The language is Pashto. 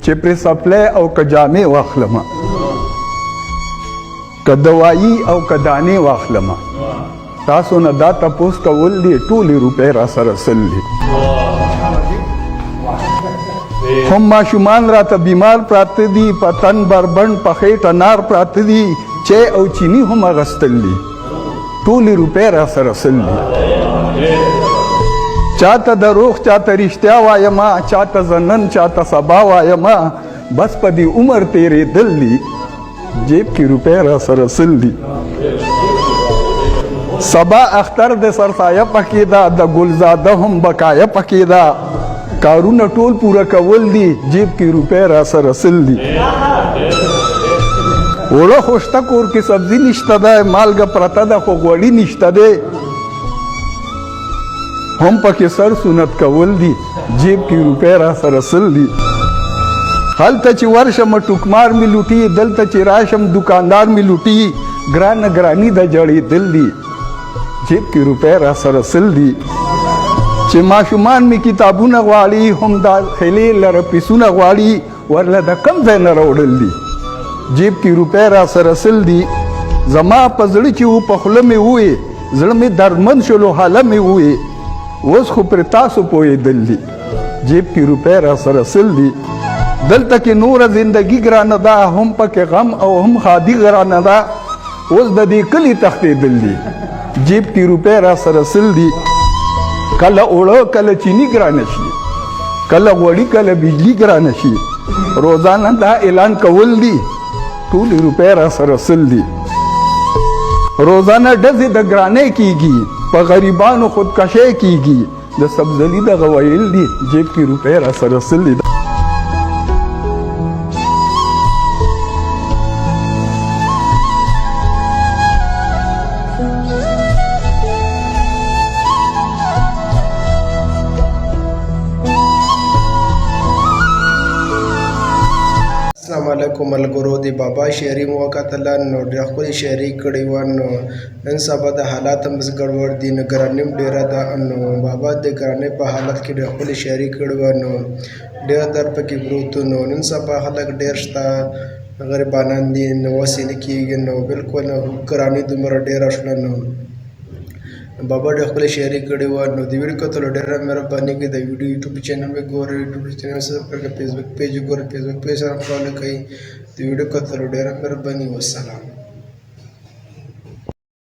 چې پرې سپلی او که جامې واخلمه که دوایي او که دانې واخلمه تاسو نه دا تپوس کول دي ټولې روپۍ را سره سل دي هم ماشومان راته بیمار پراته دي په تن بربند په خېټه نار پراته دي چای او چینی هم اغوستل دي ټولې روپۍ را سره سل دي چاته دروغ چاته رښتیا وایمه چاته زه نن چاته سبا وایمه بس په دې عمر تېرېدل دي جیب کې روپۍ را سره سل دي سبا اختر د سرسایه پکې ده د ګلزاده هم بقایه پکې ده کارونه ټول پوره کول دي جیب کې روپۍ را سره سل دي اوړه خو شته کور کې سبزي نشته ده مالګه پرته ده خو غوړي نشته دی هم پکې سر سنت کول دي جیب کې روپۍ را سره سل دي هلته چې ورشم ټوکمار مې لوټي دلته چې راشم دکاندار مې لوټي ګرانه ګراني د جړېدل دي جیب کې روپۍ را سره سل دي چې ماشومان مې کتابونه غواړي هم داخلې لره پیسونه غواړي ورله د کم ځای نه راوړل دي جیب کې روپۍ را سره سل دي زما په زړه چې و په خوله مې ووې زړه مې دردمند شولو حاله مې ووې اوس خو پرې تاسو پوهېدل دي جیب کې روپۍ را سره سل دي دلته کې نوره زندګي ګرانه ده هم پکې غم او هم خادي ګرانه ده اوس د دې کلي تښتېدل دي جیب کې روپۍ را سره سل دي کله اوړه کله چینی ګرانه شي کله غوړي کله بجلی ګرانه شي روزانه دا اعلان کول دي ټولې روپۍ را سره سل دي روزانه ډزې د ګرانۍ کیږي په غریبانو خودکشۍ کیږي د سبزلي دغه ویل دي جیب کې روپۍ را سره سل دي السلام علیکم ملګرو د بابا شاعري مو وکتله نو ډېره ښکلې شاعري کړې وه نو نن سبا د حالات هم بس ګډوډ دي نو ګراني هم ډېره ده نو بابا د ګرانۍ په حالت کې ډېره ښکلې شاعري کړې وه نو ډېر درد پکې پروت و نو نن سبا خلک ډېر شته غریبانان دي نو وسې نه کېږي نو بلکل ګراني دومره ډېره شوله نو بابا ډېره ښکلې شاعري کړې وه نو د ویډیو کتلو ډېره مهرباني کوي د ویډیو یوټیوب چینل مې ګورئ یوټیوب چینل سبسکرایب کړئ فیسبوک پیج ګورئ فیسبوک پیج سره فالو کوئ د ویډیو کتلو ډېره مهرباني والسلام